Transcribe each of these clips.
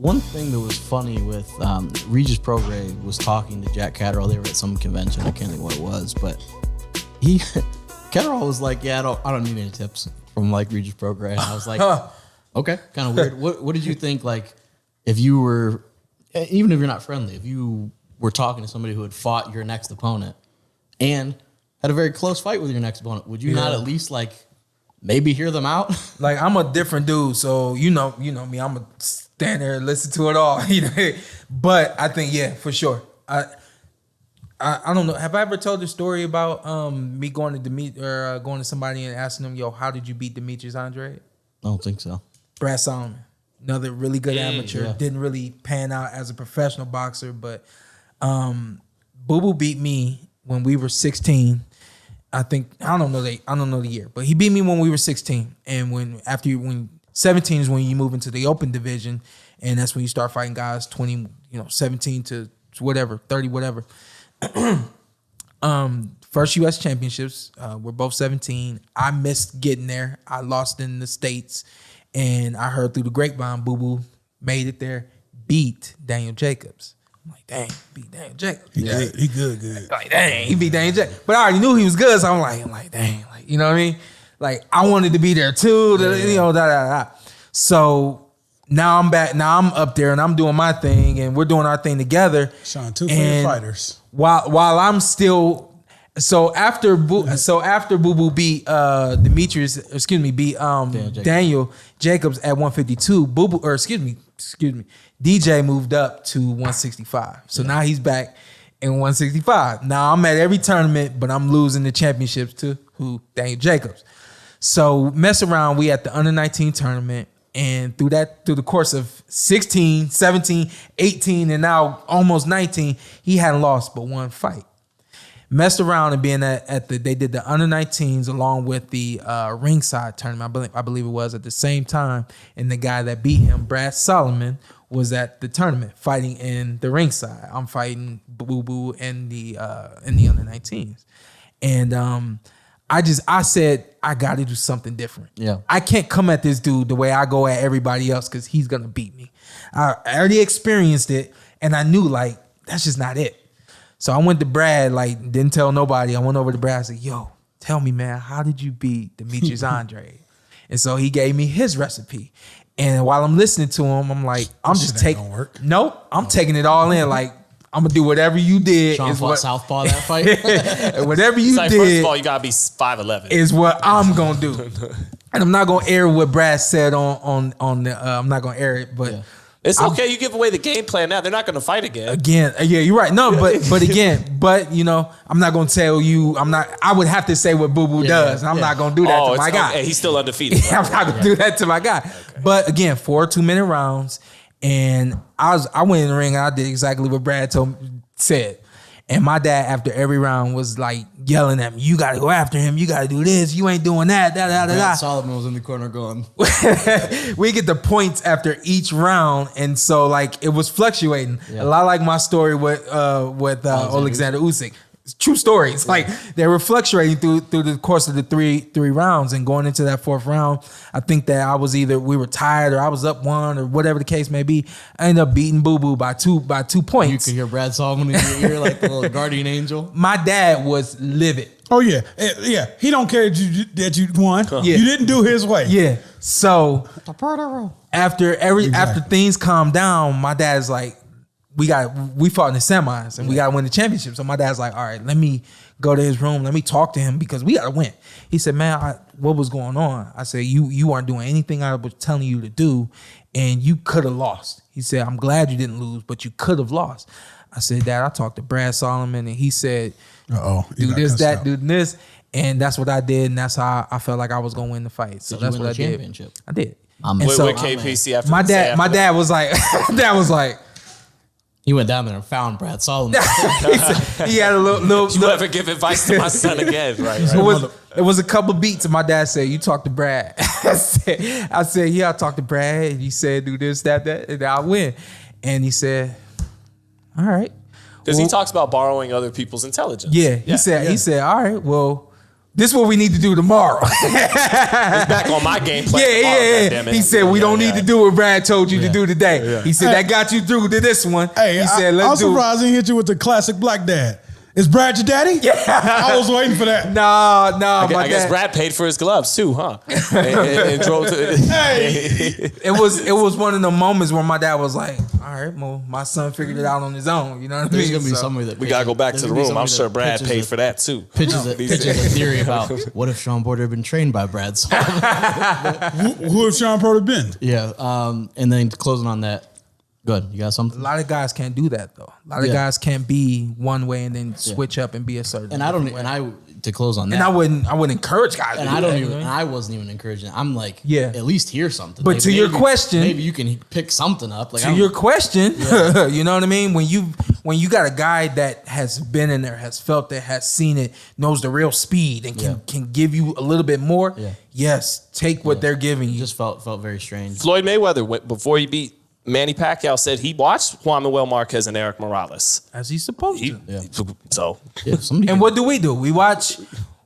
One thing that was funny with Regis Prograis was talking to Jack Catterall. They were at some convention. I can't think what it was, but Catterall was like, "Yeah, I don't need any tips from like Regis Prograis." And I was like, "Okay, kind of weird." What did you think? Like, if you were, even if you're not friendly, if you were talking to somebody who had fought your next opponent and had a very close fight with your next opponent, would you not at least like maybe hear them out? Like, I'm a different dude, so you know me. I'm a stand there and listen to it all, But I think, yeah, for sure. I don't know. Have I ever told the story about me going to going to somebody and asking them, "Yo, how did you beat Demetrius Andrade?" I don't think so. Brad Solomon, another really good amateur, didn't really pan out as a professional boxer, but Boo Boo beat me when we were 16. I don't know the year, but he beat me when we were 16, and when 17 is when you move into the open division, and that's when you start fighting guys 20, 17 to whatever, 30, whatever. First U.S. championships, we're both 17. I missed getting there. I lost in the States, and I heard through the grapevine, Boo Boo made it there, beat Daniel Jacobs. I'm like, dang, beat Daniel Jacobs. He good. Like, dang, he beat Daniel Jacobs. But I already knew he was good, so I'm like, dang, like, you know what I mean? Like, I wanted to be there too, So now I'm back. Now I'm up there and I'm doing my thing, and we're doing our thing together. Sean, two for your fighters. While I'm still, after Boo Boo beat Demetrius, Daniel Jacobs at 152, DJ moved up to 165. So now he's back in 165. Now I'm at every tournament, but I'm losing the championships to Daniel Jacobs. So mess around, we at the under 19 tournament, and through the course of 16, 17, 18, and now almost 19, he hadn't lost but one fight. Messed around and being they did the under 19s along with the ringside tournament. I believe it was at the same time, and the guy that beat him, Brad Solomon, was at the tournament fighting in the ringside. I'm fighting Boo Boo in the under 19s, and I said, I got to do something different. Yeah. I can't come at this dude the way I go at everybody else because he's going to beat me. I already experienced it, and I knew, like, that's just not it. So I went to Brad, like, didn't tell nobody. I went over to Brad. I said, yo, tell me, man, how did you beat Demetrius Andrade? And so he gave me his recipe. And while I'm listening to him, I'm like, I'm just taking, nope, I'm taking it all in. Like, I'm gonna do whatever you did. Sean fought Southpaw that fight. Whatever you did. First of all, you gotta be 5'11". Is what I'm gonna do, and I'm not gonna air what Brad said on the. I'm not gonna air it, but it's okay. You give away the game plan now. They're not gonna fight again. Yeah, you're right. No, but again, I'm not gonna tell you. I would have to say what Boo Boo does, and I'm not gonna do that to my guy. Okay. He's still undefeated. I'm not gonna do that to my guy. Okay. But again, 4 2-minute rounds. And I went in the ring and I did exactly what Brad said. And my dad, after every round, was like yelling at me, "You got to go after him. You got to do this. You ain't doing that." Brad Solomon was in the corner going. We get the points after each round, and so like it was fluctuating. Yeah. A lot like my story with Alexander Usyk. True stories. Like they were fluctuating through the course of the three rounds, and going into that fourth round, I think that we were tired or I was up 1 or whatever the case may be. I ended up beating Boo Boo by 2 points. You could hear Brad Solomon in your ear like a little guardian angel. My dad was livid. Oh yeah. He don't care that you won. Yeah. You didn't do his way. Yeah. So after things calmed down, my dad's like, we fought in the semis and we got to win the championship. So my dad's like, all right, let me go to his room. Let me talk to him because we got to win. He said, man, what was going on? I said, you weren't doing anything I was telling you to do, and you could have lost. He said, I'm glad you didn't lose, but you could have lost. I said, Dad, I talked to Brad Solomon, and he said, do this, that, do this. And that's what I did, and that's how I felt like I was going to win the fight. So that's what I did. I did. With KPC after my dad was like, he went down there and found Brad Solomon. He had a little. You ever give advice to my son again? Right. It was a couple beats, and my dad said, "You talk to Brad." I said, "Yeah, I talked to Brad." And he said, "Do this, that, and I'll win." And he said, "All right," because he talks about borrowing other people's intelligence. Yeah, he said, "All right, well, This is what we need to do tomorrow. He's back on my game plan. Yeah. He said, we don't need to do what Brad told you to do today. Yeah. He said, that got you through to this one. Hey, he said, let's do it. I'm surprised he hit you with the classic black dad. Is Brad your daddy? Yeah. I was waiting for that. Nah. I guess Brad paid for his gloves too, huh? and drove to. Hey. It was one of the moments where my dad was like, all right, well, my son figured it out on his own. You know what I mean? There's gonna be somebody that we gotta go back to the room. I'm sure Brad paid for that too. Pitches a theory about what if Shawn Porter had been trained by Brad Sullivan? Who have Shawn Porter been? Yeah. And then closing on that. Good. You got something? A lot of guys can't do that though. A lot of guys can't be one way and then switch up and be a certain. And to close on that. And I wouldn't encourage guys. And I wasn't even encouraging. I'm like, at least hear something. But to your question, maybe you can pick something up. Like, to your question, you know what I mean? When you got a guy that has been in there, has felt it, has seen it, knows the real speed, and can give you a little bit more. Yeah. Yes, take what they're giving you. Just felt very strange. Floyd Mayweather, before he beat Manny Pacquiao, said he watched Juan Manuel Marquez and Eric Morales. As he's supposed to. Yeah. So, and what do? We watch.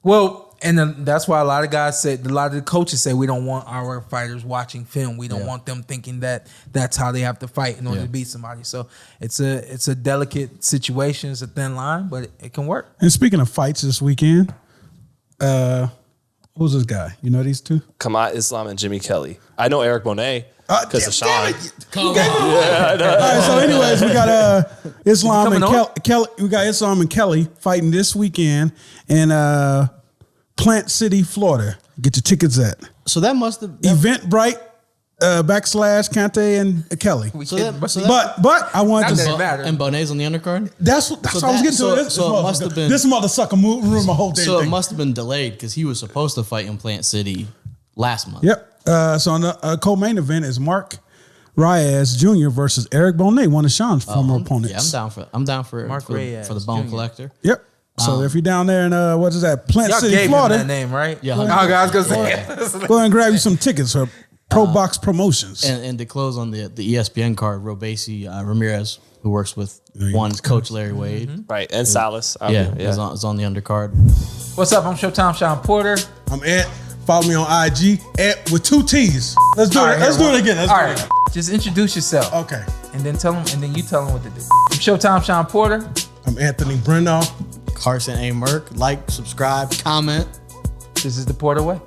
Well, and that's why a lot of guys said, a lot of the coaches say we don't want our fighters watching film. We don't want them thinking that that's how they have to fight in order to beat somebody. So it's a delicate situation. It's a thin line, but it can work. And speaking of fights this weekend, who's this guy? You know these two? Kamaat Islam and Jimmy Kelly. I know Eric Bonet because of Shawn. Come on. All right, so anyways, we got Islam and Kelly. We got Islam and Kelly fighting this weekend in Plant City, Florida. Get your tickets at. So that must have Eventbrite / Kante and Kelly. But I wanted to. And Bonet's on the undercard. That's what I was getting to. So it must have been this motherfucker ruined my whole thing. So it must have been delayed because he was supposed to fight in Plant City last month. Yep. So on the co-main event is Mark Reyes Jr. versus Eric Bonet, one of Sean's former opponents. Yeah, I'm down for Mark Reyes for the Bone Jr. Collector. Yep. So if you're down there in what is that, Plant Y'all City, gave Florida, him that name, right? Yeah. I was gonna say. go ahead and grab you some tickets for Pro Box Promotions. And to close on the ESPN card, Robesi Ramirez, who works with one's coach Larry Wade, right, and Salas. Is on the undercard. What's up? I'm Showtime Shawn Porter. I'm Ed. Follow me on IG Ed with 2 T's. Let's do it. Let's do it again. All right. Just introduce yourself. Okay. And then you tell them what to do. I'm Showtime Shawn Porter. I'm Anthony Brenagh. Carson Merk. Like, subscribe, comment. This is the Porter Way.